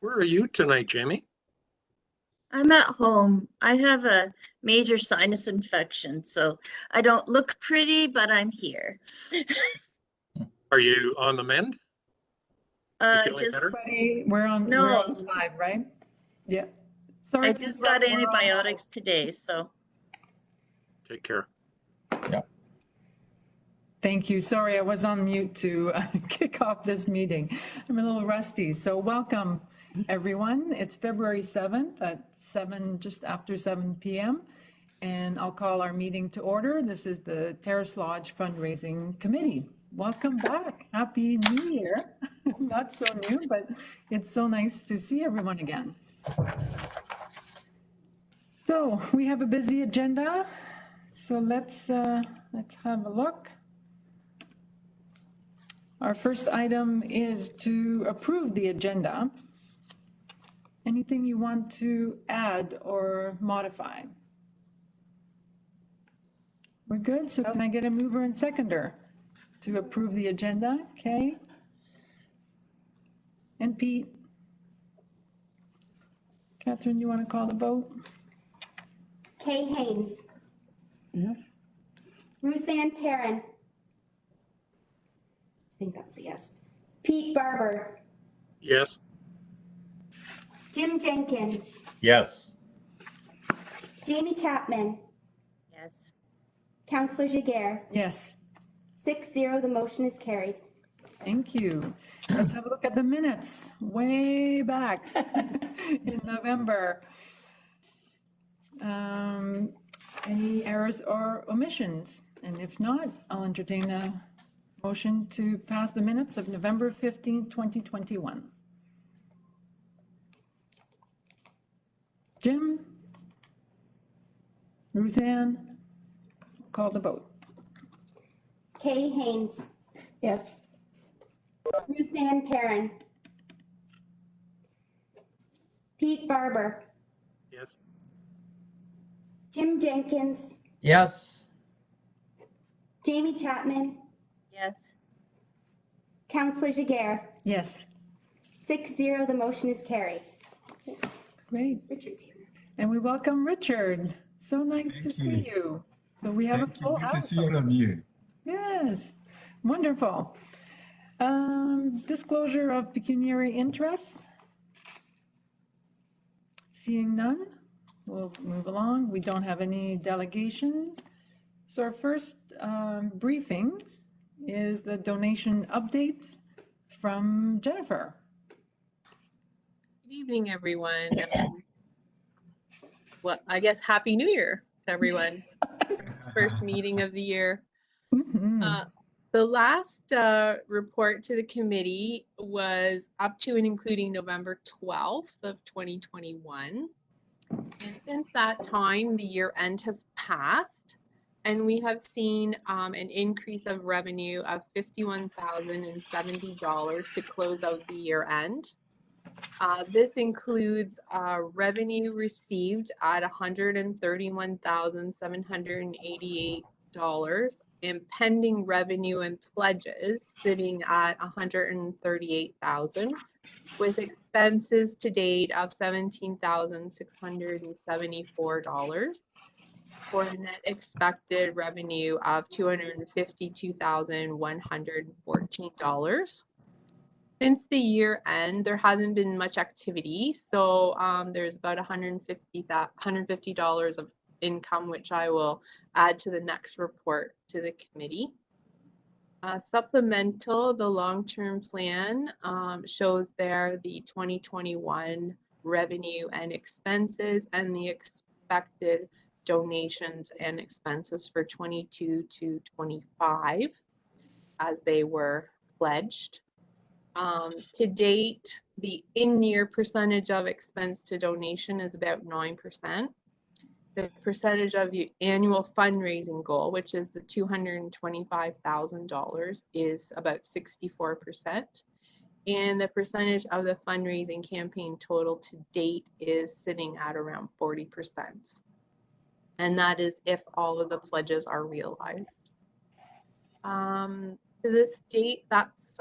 Where are you tonight, Jamie? I'm at home. I have a major sinus infection, so I don't look pretty, but I'm here. Are you on the mend? You feeling Just better? We're on no, live, right? Yeah. Sorry I to just got interrupt. We're on live. antibiotics today, so Take care. Yeah. Thank you. Sorry, I was on mute to kick off this meeting. I'm a little rusty. So welcome, everyone. It's February 7th at 7, just after 7 p.m. And I'll call our meeting to order. This is the Terrace Lodge Fundraising Committee. Welcome back. Happy New Year. Not so new, but it's so nice to see everyone again. So we have a busy agenda. So let's have a look. Our first item is to approve the agenda. Anything you want to add or modify? We're good, so can I get a mover and seconder to approve the agenda? Okay. And Pete? Catherine, you want to call the vote? Kay Haynes. Ruth Ann Perrin. I think that's a yes. Pete Barber. Yes. Jim Jenkins. Yes. Jamie Chapman. yes. Councillor Giguère. Yes. 6-0, the motion is carried. Thank you. Let's have a look at the minutes, way back in November. Any errors or omissions? And if not, I'll entertain a motion to pass the minutes of November 15, 2021. Jim? Ruth Ann? Call the vote. Kay Haynes. Yes. Ruth Ann Perrin. Pete Barber. Yes. Jim Jenkins. Yes. Jamie Chapman. Yes. Councillor Giguère. Yes. 6-0, the motion is carried. Great. Richard's here. And we welcome Richard. So nice to Thank see you. you. So we have a Thank you. full Good to house. see all of you. Yes, wonderful. Disclosure of pecuniary interests. Seeing none, we'll move along. We don't have any delegations. So our first briefing is the donation update from Jennifer. Good evening, everyone. Well, I guess Happy New Year to everyone. First meeting of the year. The last report to the committee was up to and including November 12th of 2021. And since that time, the year end has passed, and we have seen an increase of revenue of $51,070 to close out the year end. This includes revenue received at $131,788 and pending revenue and pledges sitting at $138,000, with expenses to date of $17,674 for a net expected revenue of $252,114. Since the year end, there hasn't been much activity, so there's about $150 of income, which I will add to the next report to the committee. Supplemental, the long-term plan shows there the 2021 revenue and expenses and the expected donations and expenses for 22 to 25 as they were pledged. To date, the in-year percentage of expense to donation is about 9%. The percentage of the annual fundraising goal, which is the $225,000, is about 64%. And the percentage of the fundraising campaign total to date is sitting at around 40%. And that is if all of the pledges are realized. To this date, that's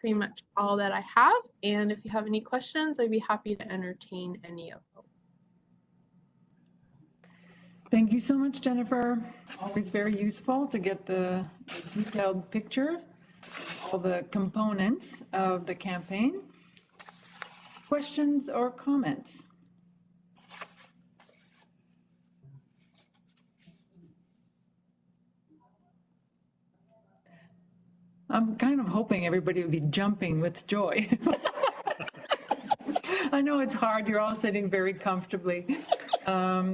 pretty much all that I have. And if you have any questions, I'd be happy to entertain any of those. Thank you so much, Jennifer. Always very useful to get the detailed picture, all the components of the campaign. Questions or comments? I'm kind of hoping everybody would be jumping with joy. I know it's hard, you're all sitting very comfortably. I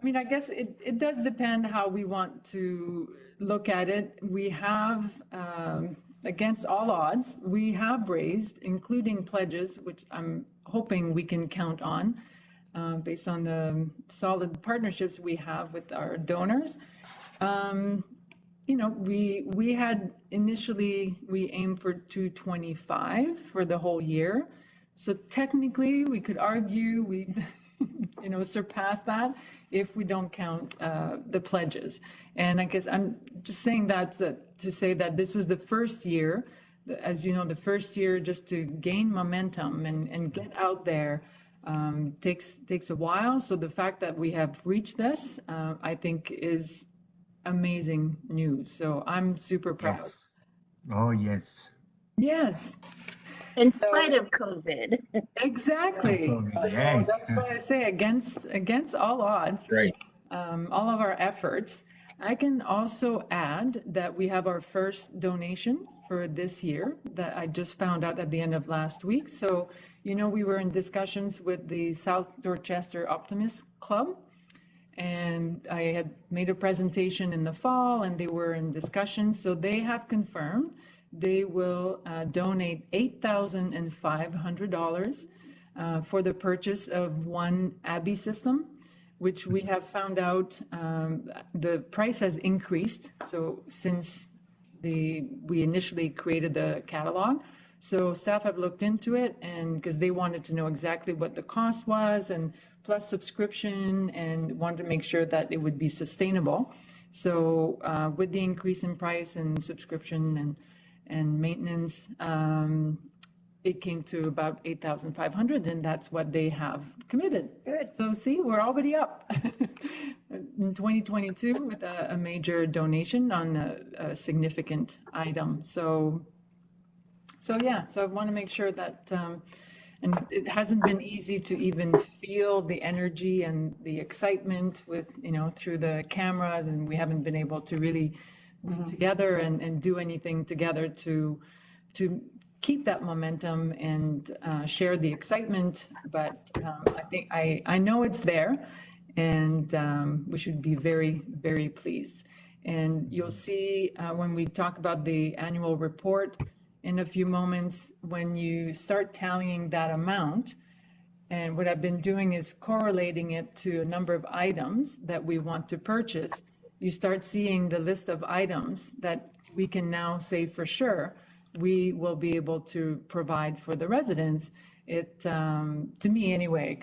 mean, I guess it does depend how we want to look at it. We have, against all odds, we have raised, including pledges, which I'm hoping we can count on, based on the solid partnerships we have with our donors. You know, we had initially, we aimed for 225 for the whole year. So technically, we could argue we, you know, surpass that if we don't count the pledges. And I guess I'm just saying that to say that this was the first year, as you know, the first year just to gain momentum and get out there takes a while. So the fact that we have reached this, I think is amazing news. So I'm super proud. Yes. Oh, yes. Yes. In spite of COVID. Exactly. Oh, So yes. that's why I say against all odds, Right. all of our efforts. I can also add that we have our first donation for this year that I just found out at the end of last week. So, you know, we were in discussions with the South Dorchester Optimist Club, and I had made a presentation in the fall and they were in discussion. So they have confirmed they will donate $8,500 for the purchase of one Abbey system, which we have found out the price has increased. So since we initially created the catalog, so staff have looked into it, and because they wanted to know exactly what the cost was and plus subscription, and wanted to make sure that it would be sustainable. So with the increase in price and subscription and maintenance, it came to about 8,500, and that's what they have committed. Good. So see, we're already up in 2022 with a major donation on a significant item. So yeah, so I want to make sure that, and it hasn't been easy to even feel the energy and the excitement with, you know, through the cameras, and we haven't been able to really be together and do anything together to keep that momentum and share the excitement. But I think I know it's there, and we should be very, very pleased. And you'll see when we talk about the annual report in a few moments, when you start tallying that amount, and what I've been doing is correlating it to a number of items that we want to purchase, you start seeing the list of items that we can now say for sure we will be able to provide for the residents. It, to me anyway,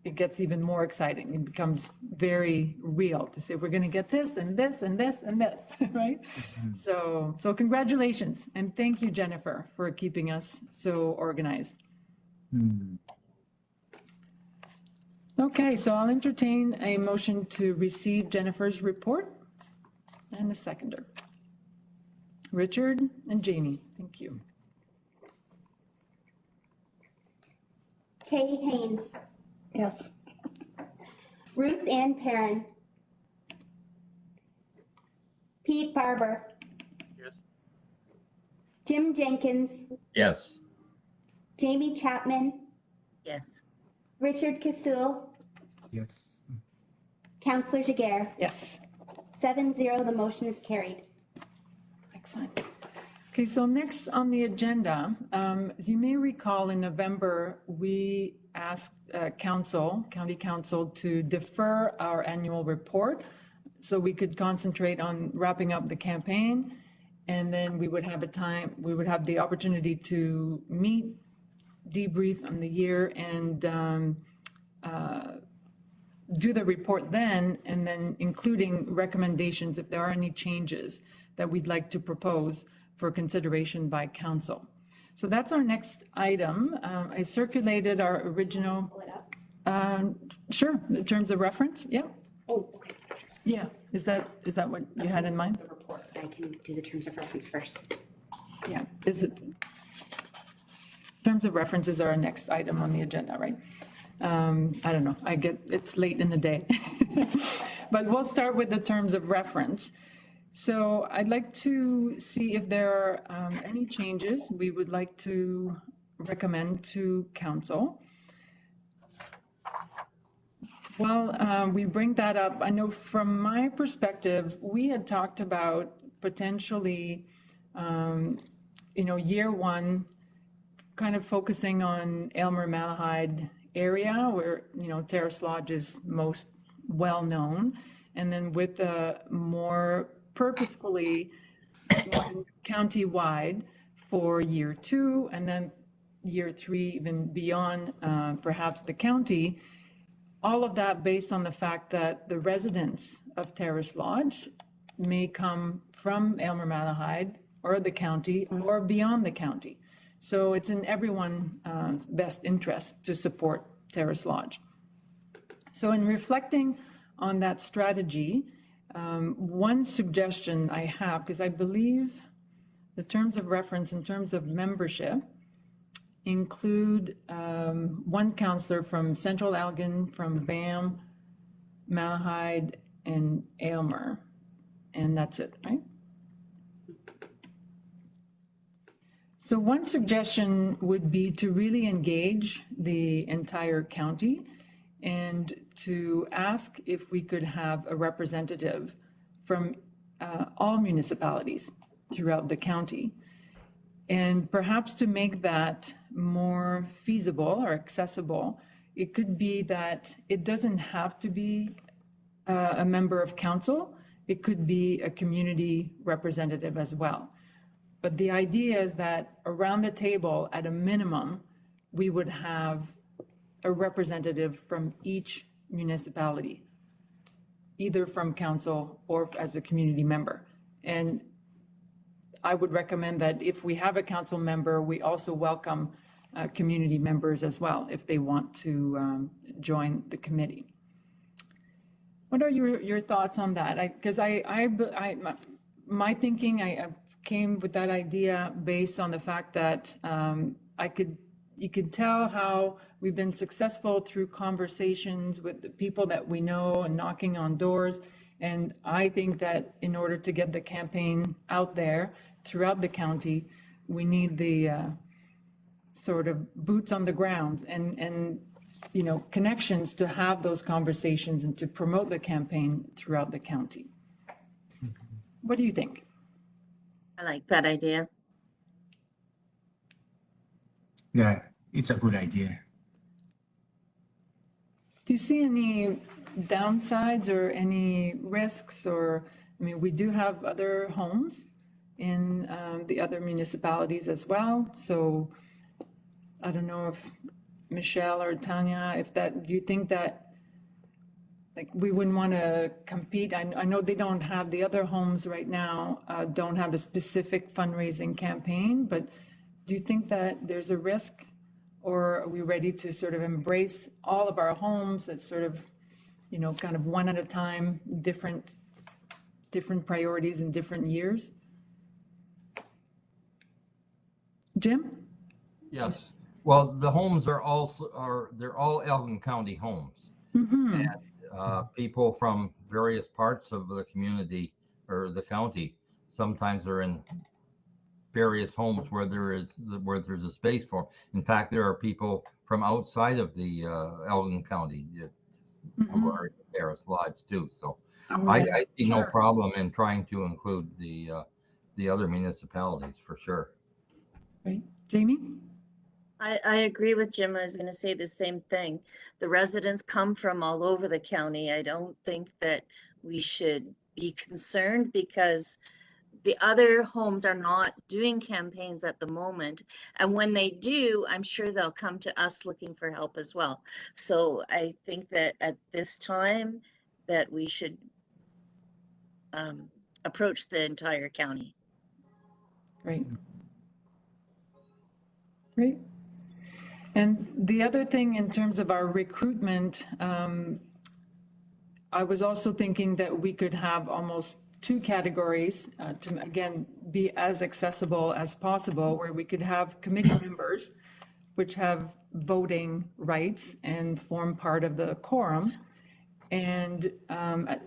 it gets even more exciting. It becomes very real to say, we're gonna get this and this and this and this, right? So congratulations, and thank you, Jennifer, for keeping us so organized. Okay, so I'll entertain a motion to receive Jennifer's report and a seconder. Richard and Jamie, thank you. Kay Haynes, Yes. Ruth Ann Perrin, Pete Barber, Yes. Jim Jenkins, Yes. Jamie Chapman, Yes. Richard Kasul, Yes. Councillor Jiguer. Yes. 7-0, the motion is carried. Excellent. Okay, so next on the agenda, as you may recall, in November, we asked county council to defer our annual report so we could concentrate on wrapping up the campaign, and then we would have the opportunity to meet, debrief on the year, and do the report then, and then including recommendations if there are any changes that we'd like to propose for consideration by council. So that's our next item. I circulated our original, Pull it up. sure, in terms of reference, yeah, Oh, okay. yeah. Is that what you had in mind? The report, but I can do the terms of reference first. Yeah, is it, terms of reference is our next item on the agenda, right? I don't know, it's late in the day. But we'll start with the terms of reference. So I'd like to see if there are any changes we would like to recommend to council. Well, we bring that up. I know from my perspective, we had talked about potentially, year one, kind of focusing on Aylmer Malahide area where, Terrace Lodge is most well-known. And then with a more purposefully going county-wide for year two, and then year three, even beyond perhaps the county. All of that based on the fact that the residents of Terrace Lodge may come from Aylmer Malahide or the county or beyond the county. So it's in everyone's best interest to support Terrace Lodge. So in reflecting on that strategy, one suggestion I have, because I believe the terms of reference in terms of membership include one counselor from Central Elgin, from BAM, Malahide, and Aylmer, and that's it, right? So one suggestion would be to really engage the entire county and to ask if we could have a representative from all municipalities throughout the county. And perhaps to make that more feasible or accessible, it could be that it doesn't have to be a member of council. It could be a community representative as well. But the idea is that around the table, at a minimum, we would have a representative from each municipality, either from council or as a community member. And I would recommend that if we have a council member, we also welcome community members as well, if they want to join the committee. What are your thoughts on that? Because my thinking, I came with that idea based on the fact that you could tell how we've been successful through conversations with the people that we know and knocking on doors. And I think that in order to get the campaign out there throughout the county, we need the sort of boots on the ground and connections to have those conversations and to promote the campaign throughout the county. What do you think? I like that idea. Yeah, it's a good idea. Do you see any downsides or any risks? Or, I mean, we do have other homes in the other municipalities as well. So I don't know if Michelle or Tanya, do you think that like we wouldn't want to compete? I know they don't have, the other homes right now don't have a specific fundraising campaign, but do you think that there's a risk, or are we ready to sort of embrace all of our homes that sort of, kind of one at a time, different priorities in different years? Jim? Yes. Well, the homes they're all Elgin County homes. And people from various parts of the community or the county sometimes are in various homes where there's a space for them. In fact, there are people from outside of the Elgin County who are in Terrace Lodge too. So I see no problem in trying to include the other municipalities for sure. Right. Jamie? I agree with Jim. I was going to say the same thing. The residents come from all over the county. I don't think that we should be concerned because the other homes are not doing campaigns at the moment. And when they do, I'm sure they'll come to us looking for help as well. So I think that at this time that we should approach the entire county. Great. Great. And the other thing in terms of our recruitment, I was also thinking that we could have almost two categories to, again, be as accessible as possible, where we could have committee members, which have voting rights and form part of the quorum. And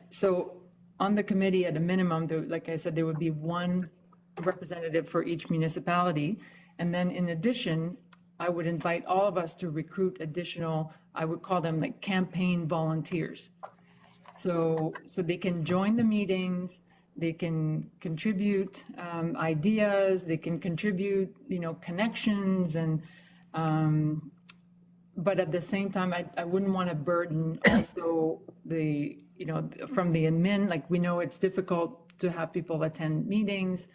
so on the committee, at a minimum, like I said, there would be one representative for each municipality. And then in addition, I would invite all of us to recruit additional, I would call them like campaign volunteers. So they can join the meetings, they can contribute ideas, they can contribute, connections and, but at the same time, I wouldn't want to burden also the, from the admin, like we know it's difficult to have people attend meetings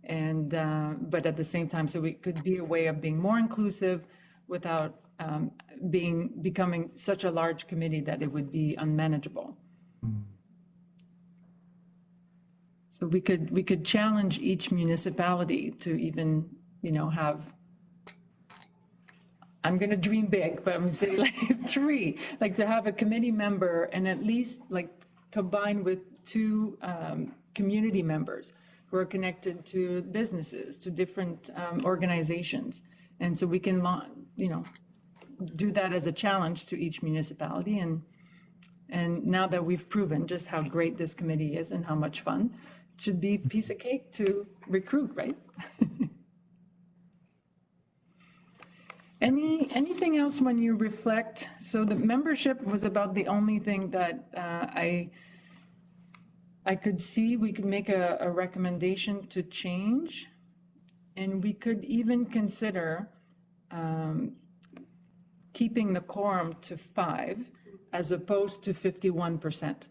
and, but at the same time, so it could be a way of being more inclusive without becoming such a large committee that it would be unmanageable. So we could challenge each municipality to even, have, I'm gonna dream big, but I'm gonna say like 3, like to have a committee member and at least like combined with 2 community members who are connected to businesses, to different organizations. And so we can, do that as a challenge to each municipality. And now that we've proven just how great this committee is and how much fun, it should be a piece of cake to recruit, right? Anything else when you reflect? So the membership was about the only thing that I could see we could make a recommendation to change. And we could even consider keeping the quorum to 5 as opposed to 51%.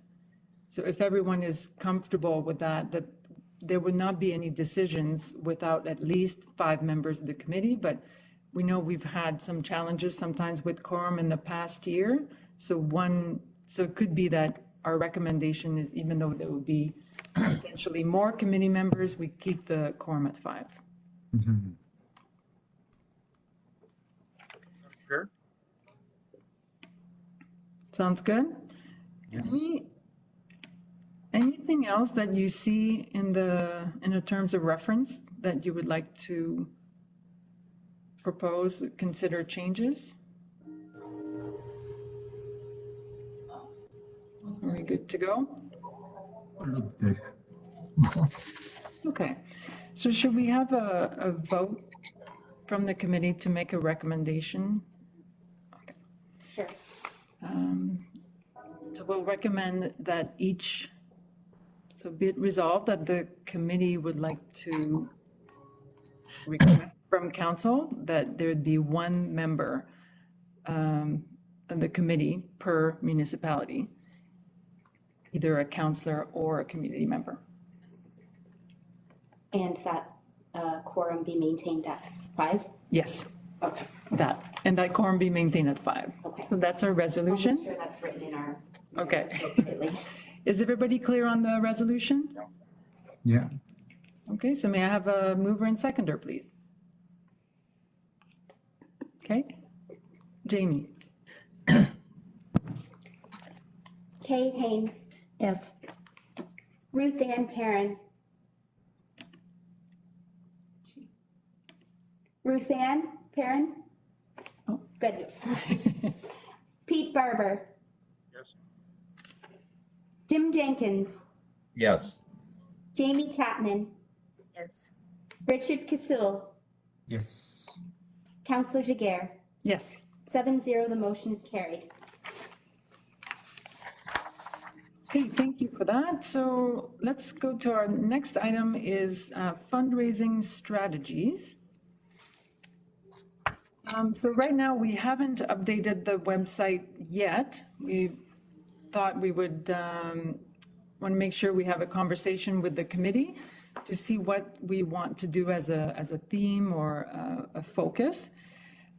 So if everyone is comfortable with that there would not be any decisions without at least 5 members of the committee, but we know we've had some challenges sometimes with quorum in the past year. So it could be that our recommendation is, even though there would be potentially more committee members, we keep the quorum at 5. Sure. Sounds good? Yes. Anything else that you see in the terms of reference that you would like to propose, consider changes? Are we good to go? Look good. Okay, so should we have a vote from the committee to make a recommendation? Okay. Sure. So we'll recommend that so be it resolved that the committee would like to request from council that there'd be 1 member of the committee per municipality, either a councillor or a community member. And that quorum be maintained at 5? Yes, Okay. and that quorum be maintained at 5. Okay. So that's our I'll make resolution. sure that's written in our. Okay. Appropriately. Is everybody clear on the resolution? Yeah. Okay, so may I have a mover and seconder, please? Okay, Jamie. Kay Haynes, Yes. Ruth Ann Perrin. Ruth Ann Perrin? Oh. Good. Pete Barber, Yes. Jim Jenkins, Yes. Jamie Chapman, Yes. Richard Kasul, Yes. Councillor Jaguar. Yes. 7-0, the motion is carried. Okay, thank you for that. So let's go to our next item is fundraising strategies. So right now, we haven't updated the website yet. We thought we would want to make sure we have a conversation with the committee to see what we want to do as a theme or a focus.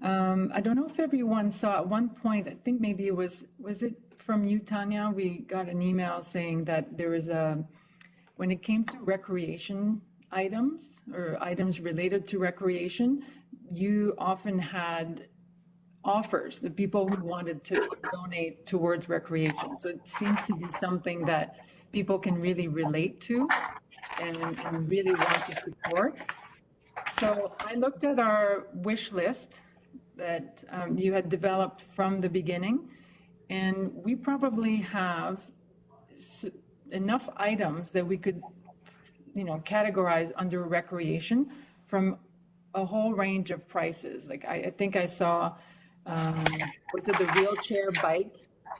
I don't know if everyone saw at one point, I think maybe it was it from you, Tanya? We got an email saying that there was when it came to recreation items or items related to recreation, you often had offers, the people who wanted to donate towards recreation. So it seems to be something that people can really relate to and really want to support. So I looked at our wish list that you had developed from the beginning, and we probably have enough items that we could, categorize under recreation from a whole range of prices. Like I think I saw, was it the wheelchair bike?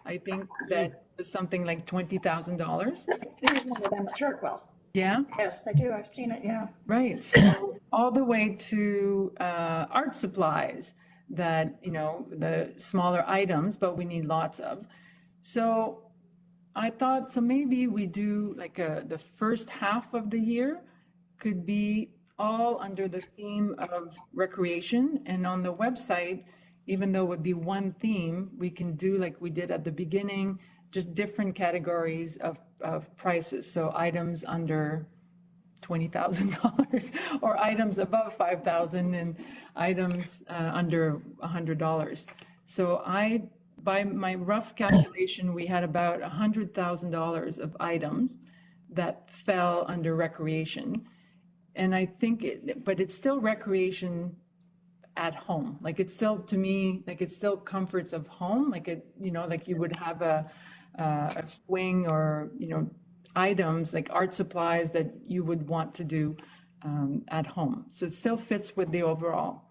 I think that was something like $20,000. We have one of them at Chartwell. Yeah. Yes, I do. I've seen it, yeah. Right, so all the way to art supplies that, the smaller items, but we need lots of. So I thought, so maybe we do like the first half of the year could be all under the theme of recreation. And on the website, even though it would be one theme, we can do like we did at the beginning, just different categories of prices. So items under $20,000 or items above $5,000 and items under $100. So by my rough calculation, we had about $100,000 of items that fell under recreation. And I think but it's still recreation at home. Like it's still, to me, like it's still comforts of home. Like like you would have a swing or, items like art supplies that you would want to do at home. So it still fits with the overall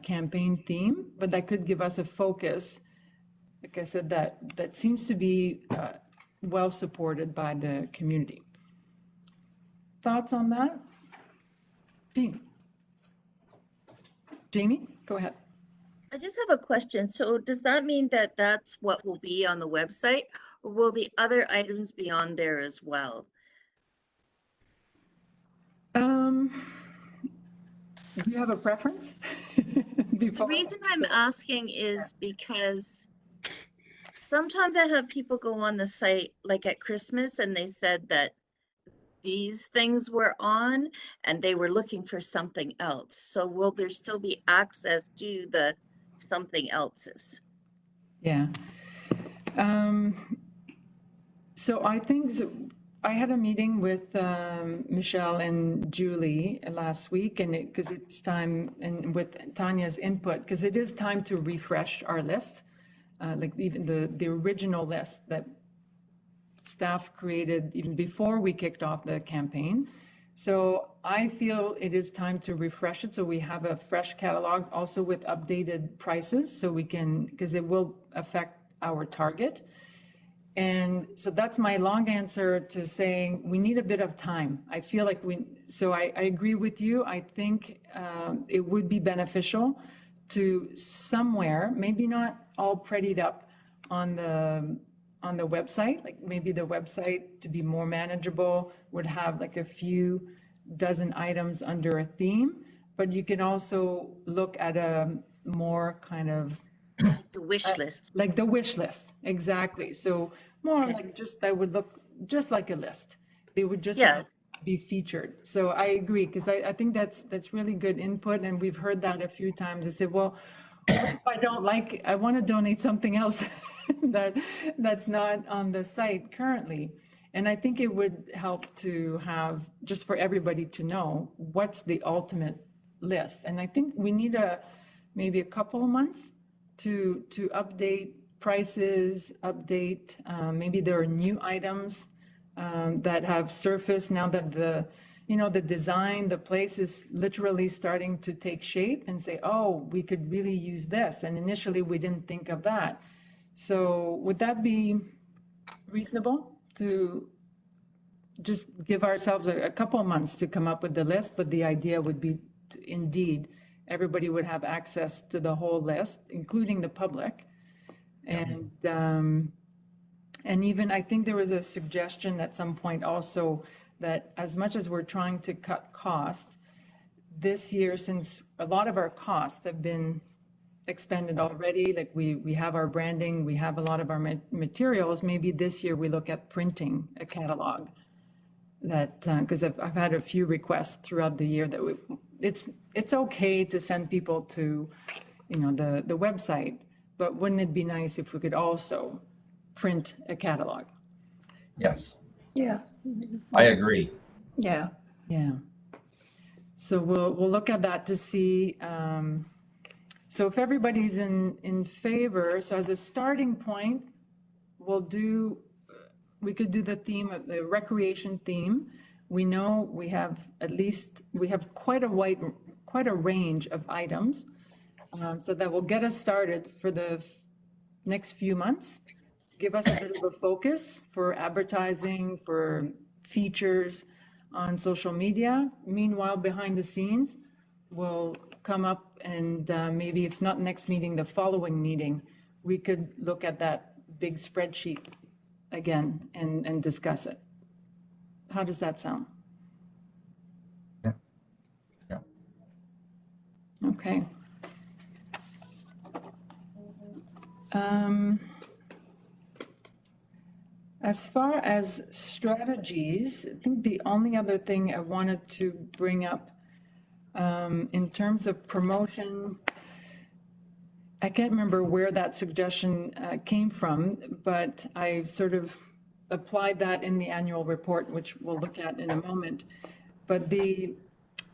campaign theme, but that could give us a focus, like I said, that seems to be well supported by the community. Thoughts on that? Jamie, go ahead. I just have a question. So does that mean that that's what will be on the website, or will the other items be on there as well? Do you have a preference? The reason I'm asking is because sometimes I have people go on the site like at Christmas and they said that these things were on and they were looking for something else. So will there still be access to the something else's? Yeah. So I think I had a meeting with Michelle and Julie last week, and because it's time, and with Tanya's input, because it is time to refresh our list, like even the original list that staff created even before we kicked off the campaign. So I feel it is time to refresh it, so we have a fresh catalog also with updated prices, so we can, because it will affect our target. And so that's my long answer to saying we need a bit of time. I feel like I agree with you. I think it would be beneficial to somewhere, maybe not all prettied up on the website, like maybe the website to be more manageable would have like a few dozen items under a theme, but you can also look at a more kind of The wish list. like the wish list, exactly. So more like just that would look just like a list. They would just be featured. So I agree, because I think that's really good input, and we've heard that a few times. I said, well, what if I don't like, I want to donate something else that's not on the site currently. And I think it would help to have, just for everybody to know, what's the ultimate list. And I think we need maybe a couple of months to update prices, update, maybe there are new items that have surfaced now that the design, the place is literally starting to take shape, and say, oh, we could really use this. And initially we didn't think of that. So would that be reasonable to just give ourselves a couple of months to come up with the list? But the idea would be to, indeed, everybody would have access to the whole list, including the public. And even I think there was a suggestion at some point also that as much as we're trying to cut costs this year, since a lot of our costs have been expended already, like we have our branding, we have a lot of our materials, maybe this year we look at printing a catalog that, because I've had a few requests throughout the year that it's okay to send people to, the website, but wouldn't it be nice if we could also print a catalog? Yes, Yeah, I agree. yeah. Yeah. So we'll look at that to see, so if everybody's in favor, so as a starting point, we could do the theme of the recreation theme. We know we have quite a range of items. So that will get us started for the next few months, give us a bit of a focus for advertising, for features on social media. Meanwhile, behind the scenes, we'll come up and maybe if not next meeting, the following meeting, we could look at that big spreadsheet again and discuss it. How does that sound? Yeah. Yeah. Okay. As far as strategies, I think the only other thing I wanted to bring up in terms of promotion, I can't remember where that suggestion came from, but I sort of applied that in the annual report, which we'll look at in a moment. But the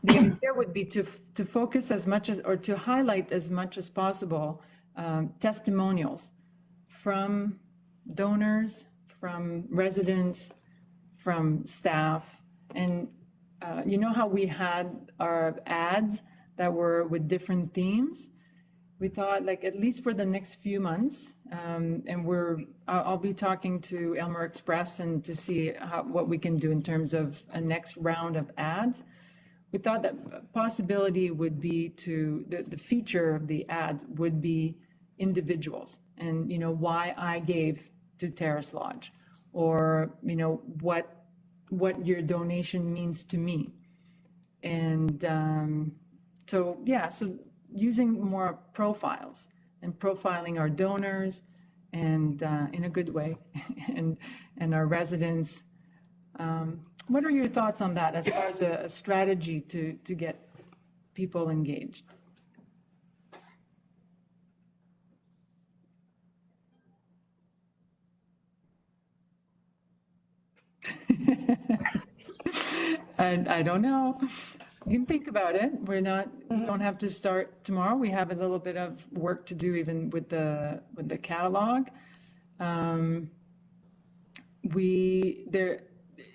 idea would be to focus as much as, or to highlight as much as possible testimonials from donors, from residents, from staff. And you know how we had our ads that were with different themes? We thought, like, at least for the next few months, and I'll be talking to Elmer Express and to see what we can do in terms of a next round of ads. We thought that possibility would be the feature of the ads would be individuals and, why I gave to Terrace Lodge, or, what your donation means to me. And so using more profiles and profiling our donors and in a good way and our residents. What are your thoughts on that as far as a strategy to get people engaged? And I don't know. You can think about it. We don't have to start tomorrow. We have a little bit of work to do even with the catalog.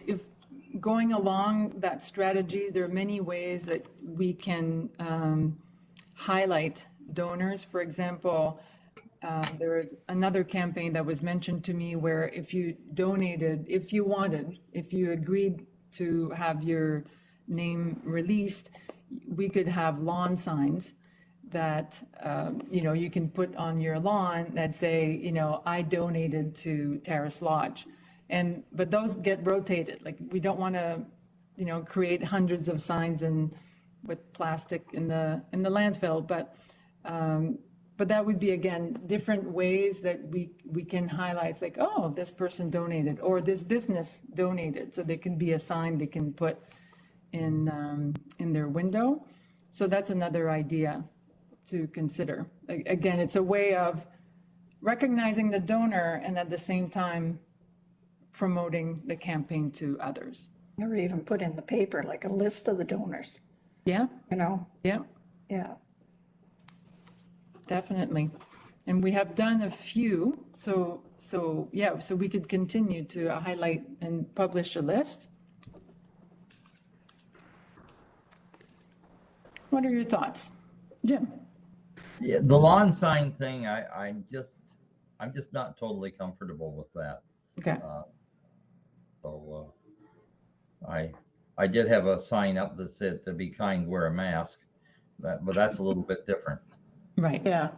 If going along that strategy, there are many ways that we can highlight donors. For example, there was another campaign that was mentioned to me where if you donated, if you agreed to have your name released, we could have lawn signs that, you can put on your lawn that say, I donated to Terrace Lodge. But those get rotated. Like, we don't want to, create hundreds of signs with plastic in the landfill. But that would be, again, different ways that we can highlight, like, oh, this person donated or this business donated. So there can be a sign they can put in their window. So that's another idea to consider. Again, it's a way of recognizing the donor and at the same time promoting the campaign to others. Or even put in the paper, like a list of the donors, Yeah, yeah, yeah. definitely. And we have done a few, so we could continue to highlight and publish a list. What are your thoughts, Jim? Yeah, the lawn sign thing, I'm just not totally comfortable with that. Okay. So I did have a sign up that said, "To be kind, wear a mask," but that's a little bit different. Right. Yeah.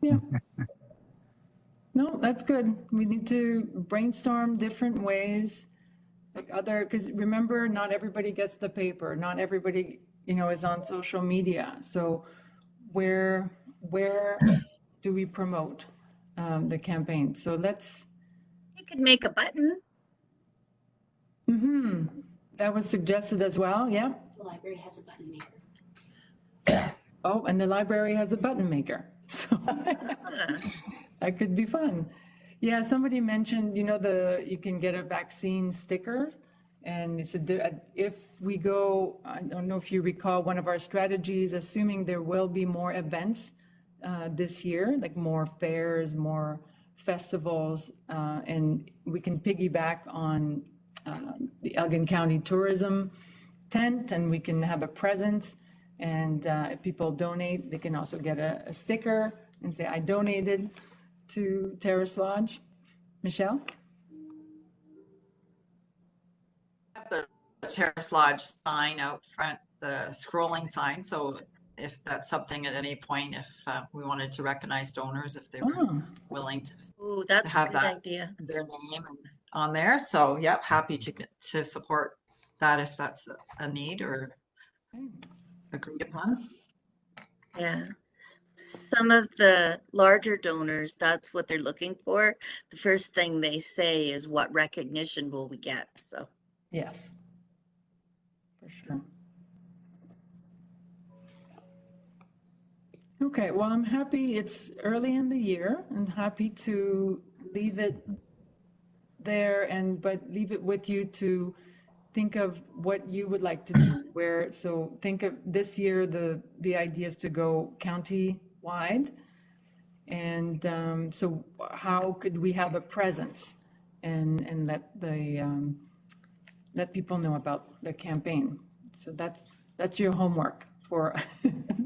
Yeah. No, that's good. We need to brainstorm different ways, because remember, not everybody gets the paper. Not everybody, is on social media. So where do we promote the campaign? So let's. You could make a button. That was suggested as well, yeah. The library has a button maker. Oh, and the library has a button maker, so that could be fun. Yeah, somebody mentioned, you can get a vaccine sticker, and it's if we go, I don't know if you recall, one of our strategies, assuming there will be more events this year, like more fairs, more festivals, and we can piggyback on the Elgin County Tourism tent, and we can have a presence. And if people donate, they can also get a sticker and say, I donated to Terrace Lodge. Michelle? The Terrace Lodge sign out front, the scrolling sign. So if that's something at any point, if we wanted to recognize donors, if they were willing to Oh, that's a have good that idea. their name on there. So yep, happy to support that if that's a need or agreed upon. Yeah. Some of the larger donors, that's what they're looking for. The first thing they say is, what recognition will we get? So, Yes, for sure. Okay, well, I'm happy it's early in the year and happy to leave it there but leave it with you to think of what you would like to do. So think of this year, the idea is to go county-wide. And so how could we have a presence and let people know about the campaign? So that's your homework for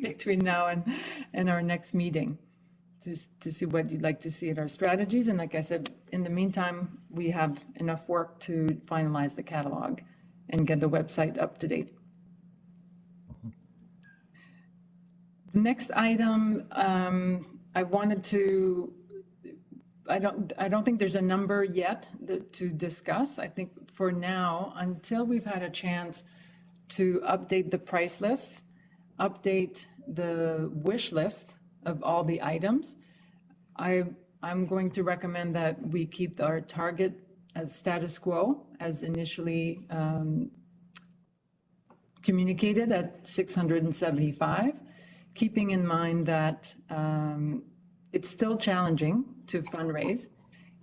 between now and our next meeting, to see what you'd like to see at our strategies. And like I said, in the meantime, we have enough work to finalize the catalog and get the website up to date. The next item, I don't think there's a number yet to discuss. I think for now, until we've had a chance to update the price list, update the wish list of all the items, I'm going to recommend that we keep our target as status quo as initially communicated at 675, keeping in mind that it's still challenging to fundraise.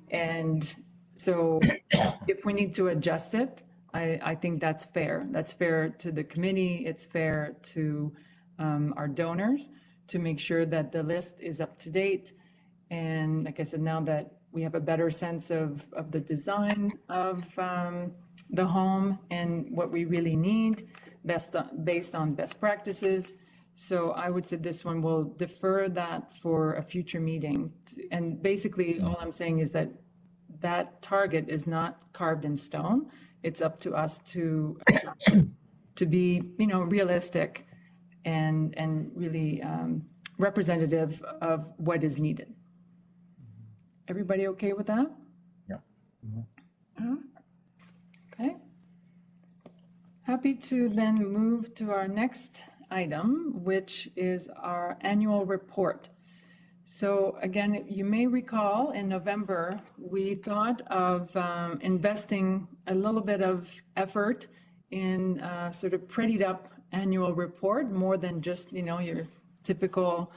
And so if we need to adjust it, I think that's fair. That's fair to the committee. It's fair to our donors to make sure that the list is up to date. And like I said, now that we have a better sense of the design of the home and what we really need based on best practices. So I would say this one will defer that for a future meeting. And basically, all I'm saying is that target is not carved in stone. It's up to us to be, realistic and really representative of what is needed. Everybody okay with that? Yeah. Okay. Happy to then move to our next item, which is our annual report. So again, you may recall in November, we thought of investing a little bit of effort in sort of prettied up annual report, more than just, your typical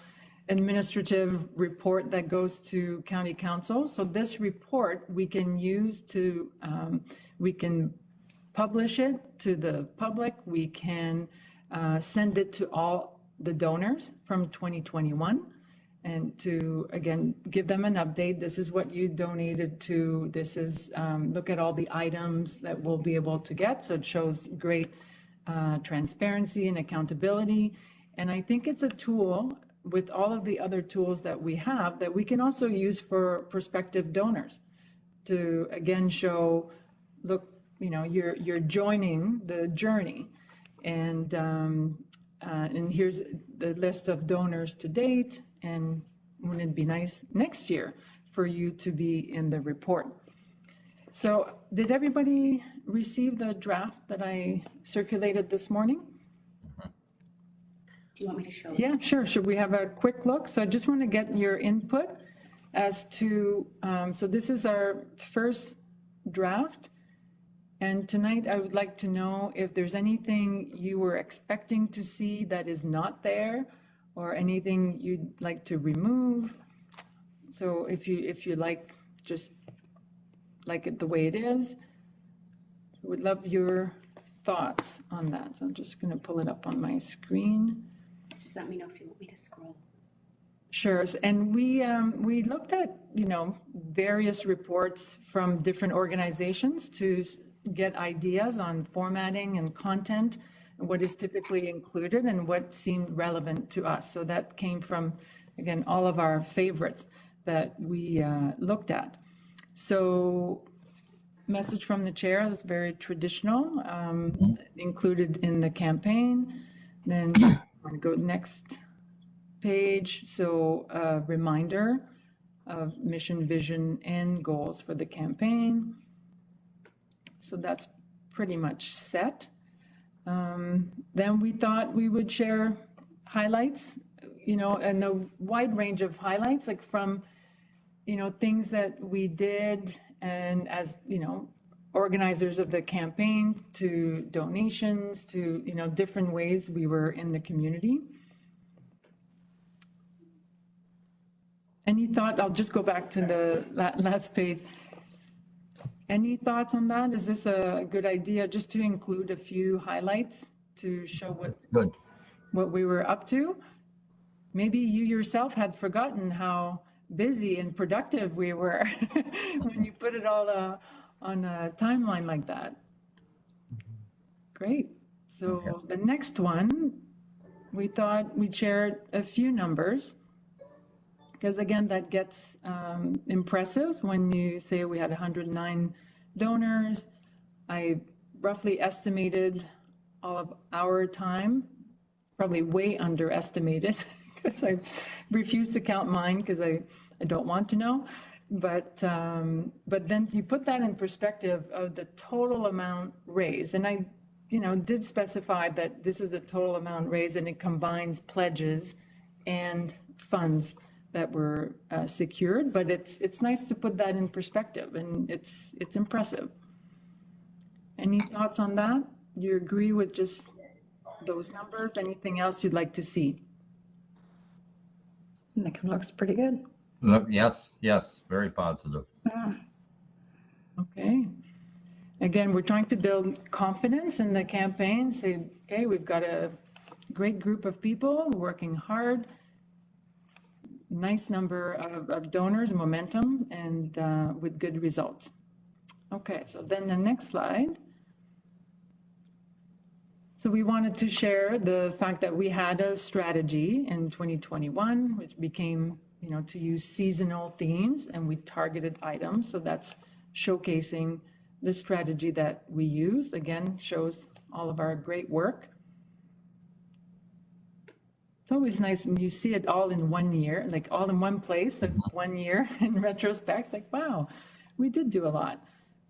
administrative report that goes to county council. So this report we can use to, we can publish it to the public. We can send it to all the donors from 2021 and to, again, give them an update. This is what you donated to. This is, look at all the items that we'll be able to get. So it shows great transparency and accountability. And I think it's a tool with all of the other tools that we have that we can also use for prospective donors to, again, show, look, you're joining the journey. And here's the list of donors to date. And wouldn't it be nice next year for you to be in the report? So did everybody receive the draft that I circulated this morning? Do you want me to show? Yeah, sure. Should we have a quick look? So I just want to get your input as to, so this is our first draft. And tonight, I would like to know if there's anything you were expecting to see that is not there, or anything you'd like to remove. So if you like, just like it the way it is, would love your thoughts on that. So I'm just gonna pull it up on my screen. Just let me know if you want me to scroll. Sure, and we looked at, various reports from different organizations to get ideas on formatting and content, and what is typically included and what seemed relevant to us. So that came from, again, all of our favorites that we looked at. So message from the chair is very traditional, included in the campaign. Then I'm going to go next page. So a reminder of mission, vision, and goals for the campaign. So that's pretty much set. Then we thought we would share highlights, and a wide range of highlights, like from, things that we did, and as, organizers of the campaign, to donations, to, different ways we were in the community. Any thought? I'll just go back to the last page. Any thoughts on that? Is this a good idea, just to include a few highlights to show what we were up to? Maybe you yourself had forgotten how busy and productive we were when you put it all on a timeline like that. Great. So the next one, we thought we'd share a few numbers, because again, that gets impressive when you say we had 109 donors. I roughly estimated all of our time, probably way underestimated, because I refuse to count mine because I don't want to know. But then you put that in perspective of the total amount raised. And I, did specify that this is the total amount raised, and it combines pledges and funds that were secured, but it's nice to put that in perspective, and it's impressive. Any thoughts on that? Do you agree with just those numbers? Anything else you'd like to see? I think it looks pretty good. Yes, very positive. Okay. Again, we're trying to build confidence in the campaign, say, okay, we've got a great group of people working hard, nice number of donors, momentum, and with good results. Okay, so then the next slide. So we wanted to share the fact that we had a strategy in 2021, which became, to use seasonal themes, and we targeted items. So that's showcasing the strategy that we use. Again, shows all of our great work. It's always nice when you see it all in 1 year, like all in one place, like 1 year in retrospect, it's like, wow, we did do a lot.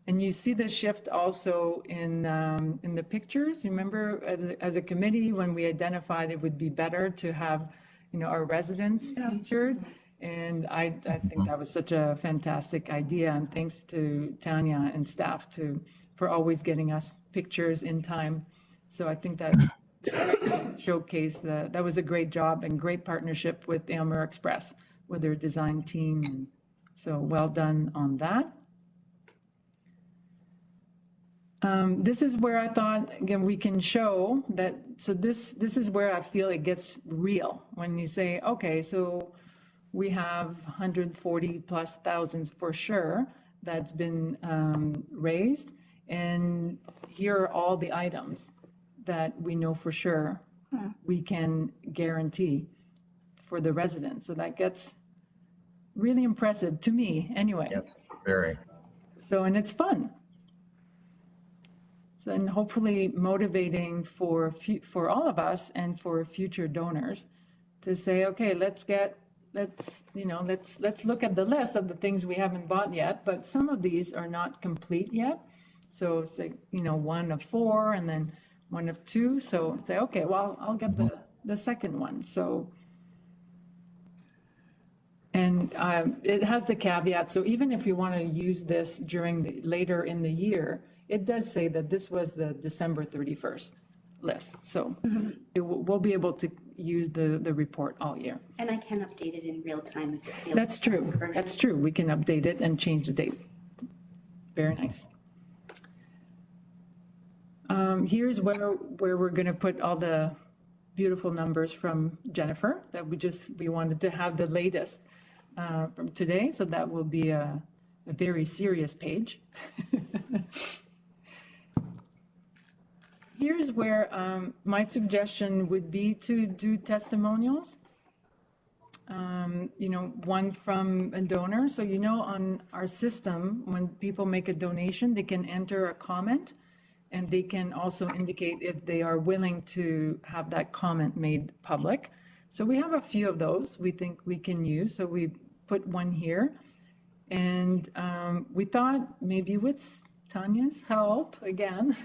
And you see the shift also in the pictures. Remember, as a committee, when we identified it would be better to have, our residents featured. And I think that was such a fantastic idea. And thanks to Tanya and staff for always getting us pictures in time. So I think that showcase that was a great job and great partnership with Aylmer Express with their design team. So well done on that. This is where I thought, again, we can show that. So this is where I feel it gets real when you say, okay, so we have 140 plus thousands for sure that's been raised, and here are all the items that we know for sure we can guarantee for the residents. So that gets really impressive to me anyway. Yes, very. So, and it's fun. So, and hopefully motivating for all of us and for future donors to say, okay, let's look at the list of the things we haven't bought yet, but some of these are not complete yet. So it's like, 1 of 4 and then 1 of 2. So say, okay, well, I'll get the second one. So, and it has the caveat. So even if you want to use this later in the year, it does say that this was the December 31st list. So we'll be able to use the report all year. And I can update it in real time if it's the. That's true. That's true. We can update it and change the date. Very nice. Here's where we're going to put all the beautiful numbers from Jennifer that we wanted to have the latest from today. So that will be a very serious page. Here's where my suggestion would be to do testimonials. One from a donor. So, on our system, when people make a donation, they can enter a comment and they can also indicate if they are willing to have that comment made public. So we have a few of those we think we can use. So we put one here. And we thought maybe with Tanya's help, again,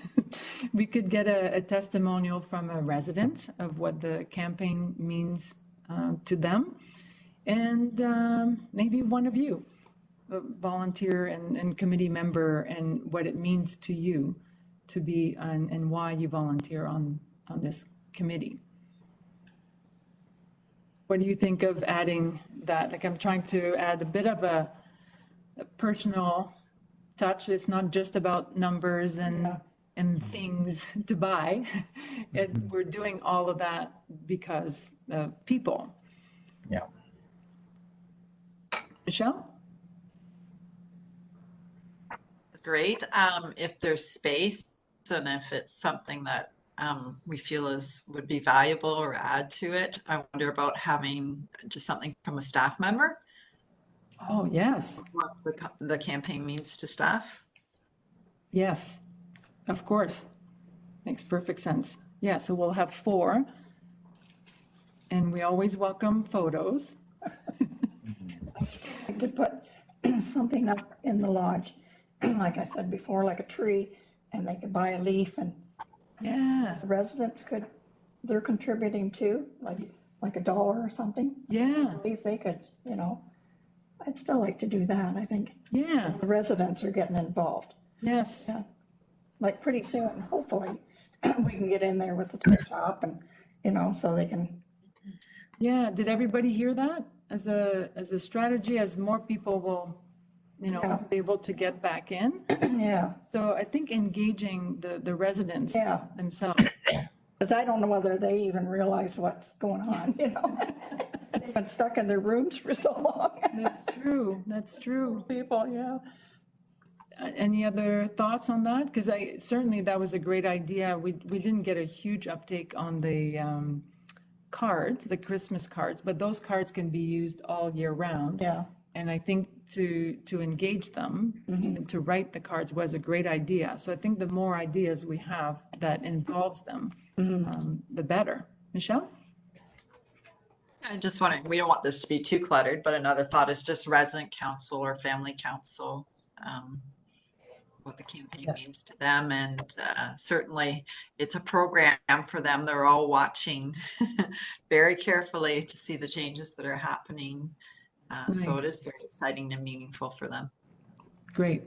we could get a testimonial from a resident of what the campaign means to them. And maybe one of you, a volunteer and committee member, and what it means to you to be and why you volunteer on this committee. What do you think of adding that? Like, I'm trying to add a bit of a personal touch. It's not just about numbers and things to buy. We're doing all of that because of people. Yeah. Michelle? It's great. If there's space and if it's something that we feel would be valuable or add to it, I wonder about having just something from a staff member. Oh, yes. What the campaign means to staff. Yes, of course. Makes perfect sense. Yeah, so we'll have 4. And we always welcome photos. I could put something up in the lodge, like I said before, like a tree, and they could buy a leaf, and Yeah, the residents they're contributing too, like $1 or something. yeah, If they could, I'd still like to do that. I think yeah, the residents are getting involved. yes. Yeah. Like pretty soon, hopefully, we can get in there with the toy shop and, so they can. Yeah, did everybody hear that? As a strategy, as more people will, Yeah. be able to get back in. Yeah, So I think engaging the residents Yeah. themselves. because I don't know whether they even realize what's going on, They've been stuck in their rooms for so long. That's true, that's true. People, yeah. Any other thoughts on that? Because certainly that was a great idea. We didn't get a huge uptake on the cards, the Christmas cards, but those cards can be used all year round. Yeah. And I think to engage them, even to write the cards was a great idea. So I think the more ideas we have that involves them, the better. Michelle? I just wondering, we don't want this to be too cluttered, but another thought is just resident council or family council, what the campaign means to them. And certainly it's a program for them. They're all watching very carefully to see the changes that are happening. So it is very exciting and meaningful for them. Great.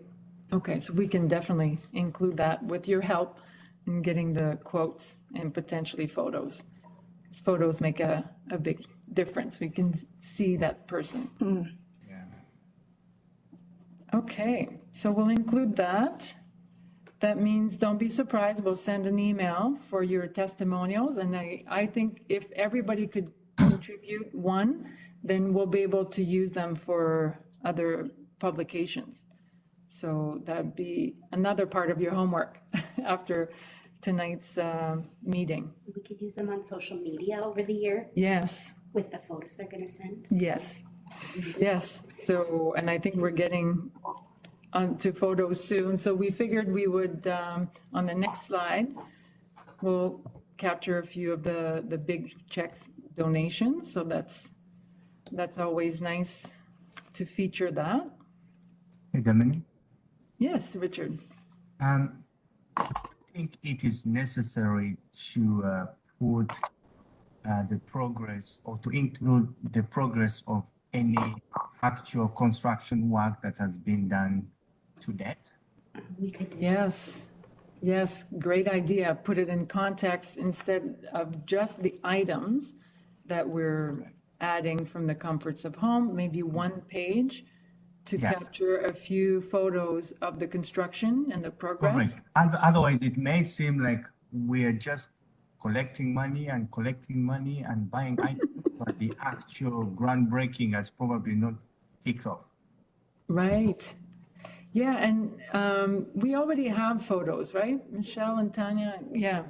Okay, so we can definitely include that with your help in getting the quotes and potentially photos. 'Cause photos make a big difference. We can see that person. Yeah. Okay, so we'll include that. That means don't be surprised. We'll send an email for your testimonials. And I think if everybody could contribute one, then we'll be able to use them for other publications. So that'd be another part of your homework after tonight's meeting. We could use them on social media over the year Yes, with the photos they're gonna send. yes, yes. So, and I think we're getting onto photos soon. So we figured we would, on the next slide, we'll capture a few of the big checks donations. So that's always nice to feature that. Hey, Dominic, Yes, Richard. I think it is necessary to put the progress or to include the progress of any actual construction work that has been done to date. We could. Yes, yes, great idea. Put it in context instead of just the items that we're adding from the comforts of home, maybe one page to Yeah. capture a few photos of the construction and the progress. Correct. Otherwise, it may seem like we're just collecting money and buying items, but the actual groundbreaking has probably not kicked off. Right. Yeah, and we already have photos, right, Michelle and Tanya? Yeah,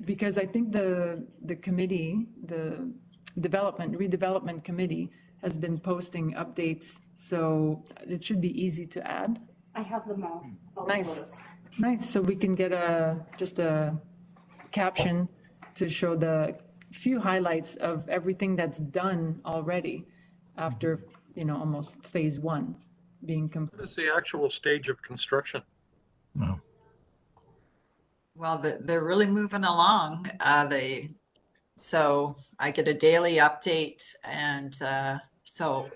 because I think the committee, the redevelopment committee has been posting updates, so it should be easy to add. I have them all the Nice. photos. Nice, so we can get just a caption to show the few highlights of everything that's done already after, almost phase one being complete. What is the actual stage of construction? Well, they're really moving along. So I get a daily update, and so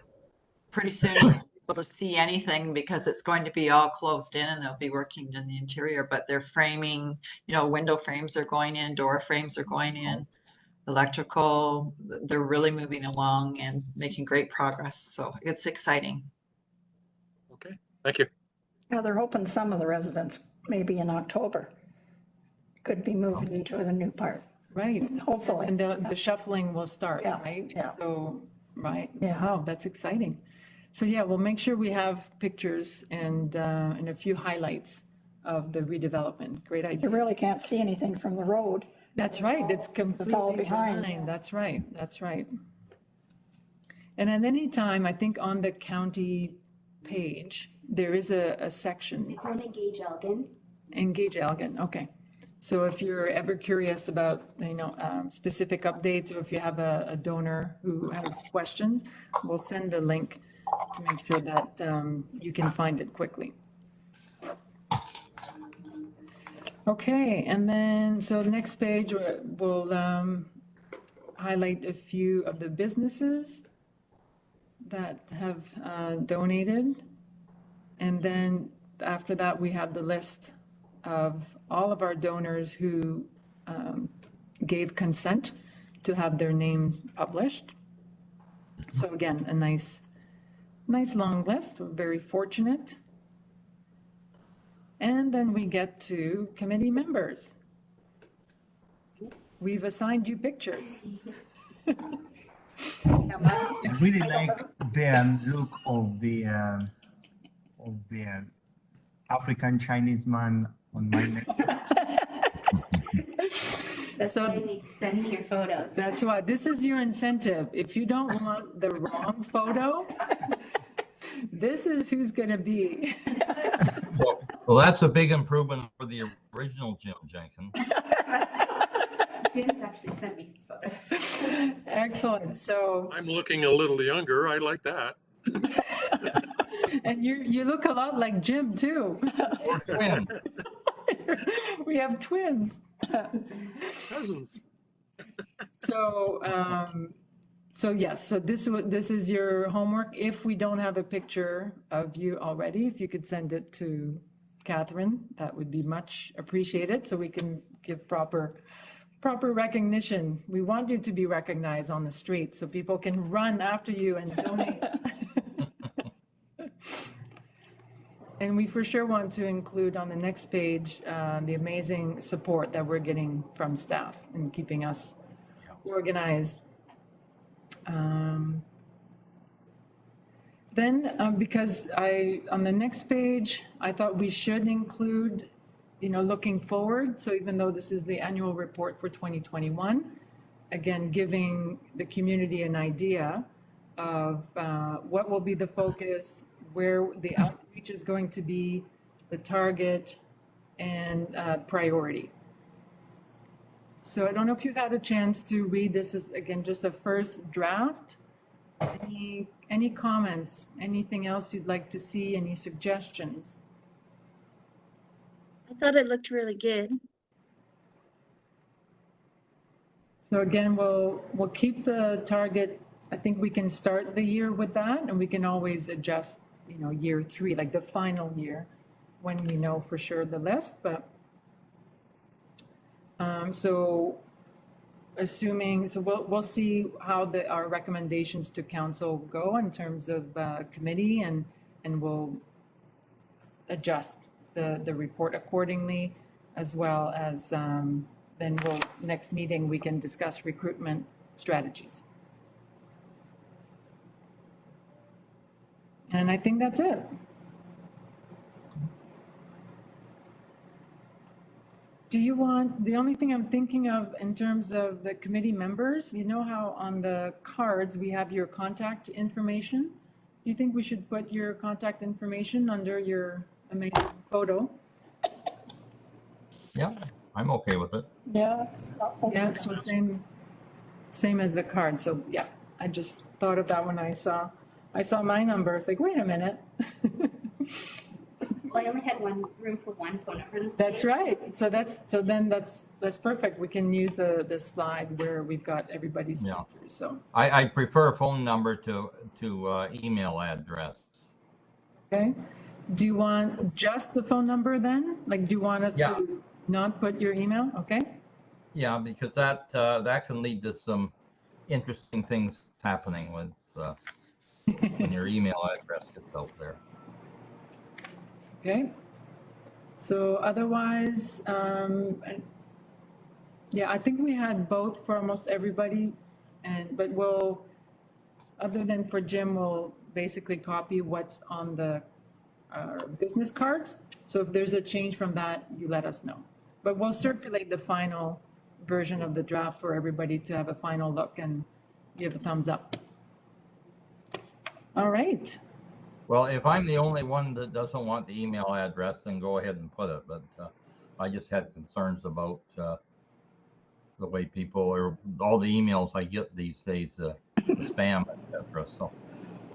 pretty soon you'll be able to see anything because it's going to be all closed in, and they'll be working in the interior. But they're framing, window frames are going in, door frames are going in, electrical. They're really moving along and making great progress. So it's exciting. Okay, thank you. Yeah, they're hoping some of the residents, maybe in October, could be moving into the new part, Right. hopefully. And the shuffling will start, Yeah, right? yeah. So, right, Yeah. wow, that's exciting. So yeah, we'll make sure we have pictures and a few highlights of the redevelopment. Great You idea. really can't see anything from the road. That's right, it's completely behind. behind. That's right, that's right. And at any time, I think on the county page, there is a section, It's on Engage Elgin. Engage Elgin, okay. So if you're ever curious about, specific updates, or if you have a donor who has questions, we'll send a link to make sure that you can find it quickly. Okay, and then, so the next page, we'll highlight a few of the businesses that have donated. And then after that, we have the list of all of our donors who gave consent to have their names published. So again, a nice long list. We're very fortunate. And then we get to committee members. We've assigned you pictures. I really like the look of the African Chinese man on my neck. That's So- why you need to send in your photos. That's why, this is your incentive. If you don't want the wrong photo, this is who's gonna be. Well, that's a big improvement for the original Jim Jenkins. Jim's actually sent me his photo. Excellent, so, I'm looking a little younger. I like that. and you look a lot like Jim too. Or twin. We have twins. Cousins. So yes, so this is your homework. If we don't have a picture of you already, if you could send it to Catherine, that would be much appreciated, so we can give proper recognition. We want you to be recognized on the street, so people can run after you and donate. And we for sure want to include on the next page, the amazing support that we're getting from staff in keeping us organized. Then, because on the next page, I thought we should include, looking forward. So even though this is the annual report for 2021, again, giving the community an idea of what will be the focus, where the outreach is going to be, the target, and priority. So I don't know if you've had a chance to read this. Is again just a first draft. Any comments? Anything else you'd like to see? Any suggestions? I thought it looked really good. So again, we'll keep the target. I think we can start the year with that, and we can always adjust, year 3, like the final year, when we know for sure the list, but so assuming, so we'll see how our recommendations to council go in terms of committee, and we'll adjust the report accordingly, as well as then next meeting, we can discuss recruitment strategies. And I think that's it. Do you want, the only thing I'm thinking of in terms of the committee members, you know how on the cards we have your contact information? Do you think we should put your contact information under your amazing photo? Yeah, I'm okay with it. Yeah. Yeah, so same as the card. So yeah, I just thought of that when I saw my number. It's like, wait a minute. Well, I only had room for one phone number in the That's space. right. So that's perfect. We can use the slide where we've got everybody's Yeah. pictures. So I prefer a phone number to email address. okay. Do you want just the phone number then? Like, do you want us Yeah. to not put your email? Okay. Yeah, because that can lead to some interesting things happening with when your email address gets out there. Okay. So otherwise, yeah, I think we had both for almost everybody, but other than for Jim, we'll basically copy what's on the business cards. So if there's a change from that, you let us know. But we'll circulate the final version of the draft for everybody to have a final look and give a thumbs up. All right. Well, if I'm the only one that doesn't want the email address, then go ahead and put it. But I just had concerns about the way people, or all the emails I get these days, spam, etc. So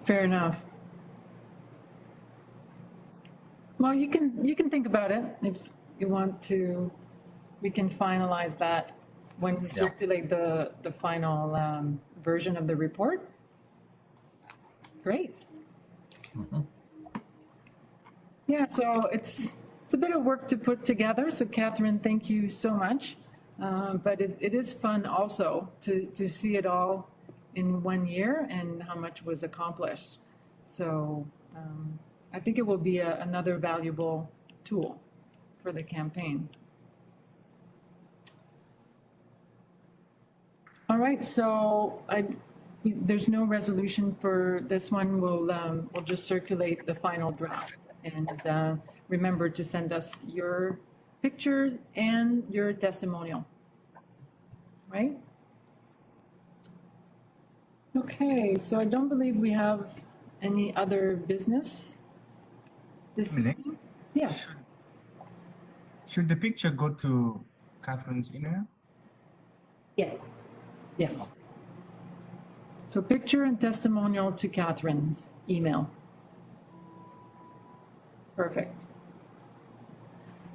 Fair enough. Well, you can think about it if you want to. We can finalize that when we circulate the final version of the report. Great. Mhm. Yeah, so it's a bit of work to put together. So Catherine, thank you so much. But it is fun also to see it all in 1 year and how much was accomplished. So I think it will be another valuable tool for the campaign. All right, so there's no resolution for this one. We'll just circulate the final draft, and remember to send us your picture and your testimonial, right? Okay, so I don't believe we have any other business this Minute. evening. Yes. Should the picture go to Catherine's email? Yes. Yes. So picture and testimonial to Catherine's email. Perfect.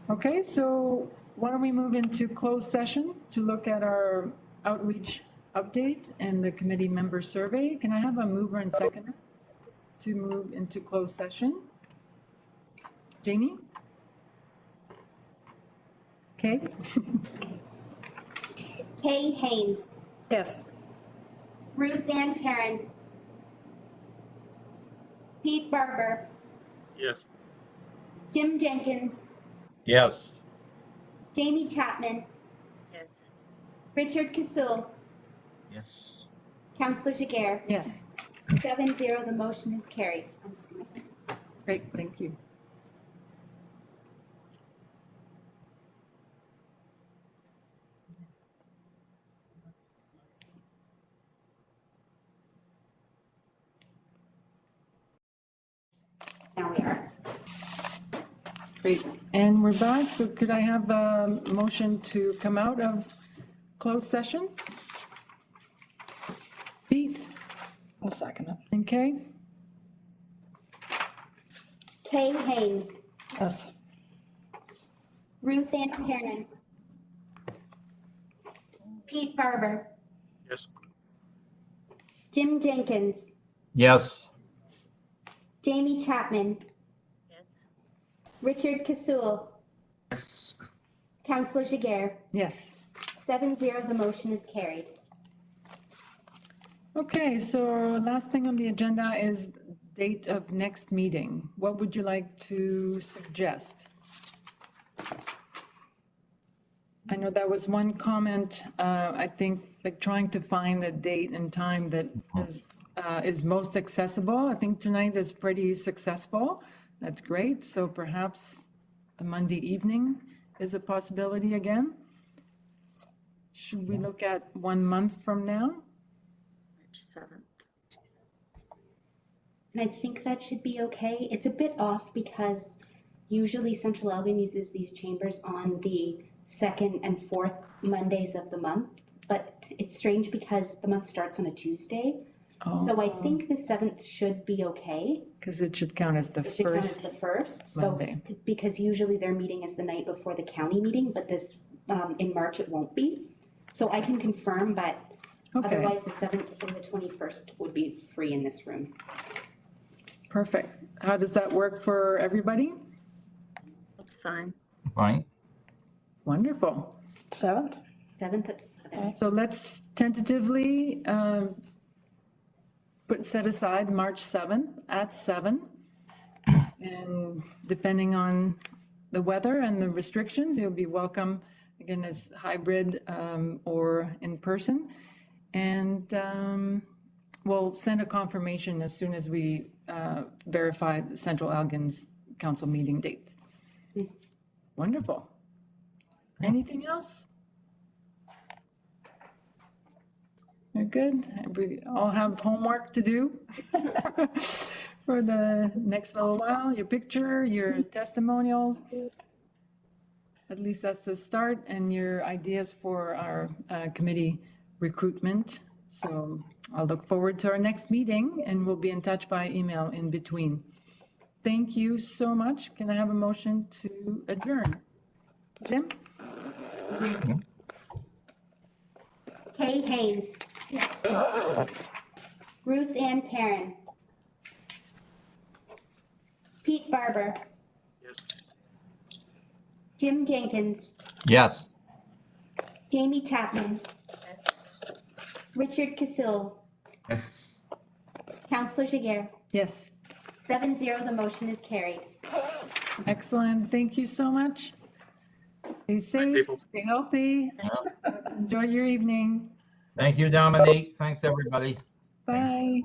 Okay, so why don't we move into closed session to look at our outreach update and the committee member survey. Can I have a mover and seconder to move into closed session? Jamie? Okay. Kay Haynes, Yes. Ruth Ann Perrin, Pete Barber, Yes. Jim Jenkins, Yes. Jamie Chapman, Yes. Richard Kasul, Yes. Councillor Jiguer. Yes, 7-0, the motion is carried. I'm just gonna- great, thank you. Now we are. Great, and we're back, so could I have a motion to come out of closed session? Pete I'll second it. and Kay? Kay Haynes, Yes. Ruth Ann Perrin, Pete Barber, Yes. Jim Jenkins, Yes. Jamie Chapman, Yes. Richard Kasul, Yes. Councillor Jiguer, Yes. 7-0, the motion is carried. Okay, so last thing on the agenda is date of next meeting. What would you like to suggest? I know that was one comment, I think, like trying to find a date and time that is most accessible. I think tonight is pretty successful. That's great. So perhaps a Monday evening is a possibility again. Should we look at 1 month from now? March 7th. And I think that should be okay. It's a bit off because usually Central Elgin uses these chambers on the second and fourth Mondays of the month. But it's strange because the month starts on a Tuesday. So I think the 7th should be okay. Because it should count as the It should count as first the first. So, Monday. because usually their meeting is the night before the county meeting, but this, in March, it won't be. So I can confirm, but Okay. otherwise the 7th and the 21st would be free in this room. Perfect. How does that work for everybody? That's fine. Fine. Wonderful. 7th? 7th at 7. So let's tentatively set aside March 7th at 7. And depending on the weather and the restrictions, you'll be welcome, again, as hybrid or in person. And we'll send a confirmation as soon as we verify the Central Elgin's council meeting date. Wonderful. Anything else? You're good? We all have homework to do for the next little while, your picture, your testimonials. At least that's the start, and your ideas for our committee recruitment. So I'll look forward to our next meeting, and we'll be in touch by email in between. Thank you so much. Can I have a motion to adjourn? Jim? Kay Haynes. Yes. Ruth Ann Perrin. Pete Barber. Yes. Jim Jenkins. Yes. Jamie Chapman. Yes. Richard Kasul. Yes. Councillor Jiguer. Yes. 7-0, the motion is carried. Excellent. Thank you so much. Stay safe, people. stay healthy. Enjoy your evening. Thank you, Dominique. Thanks, everybody. Bye.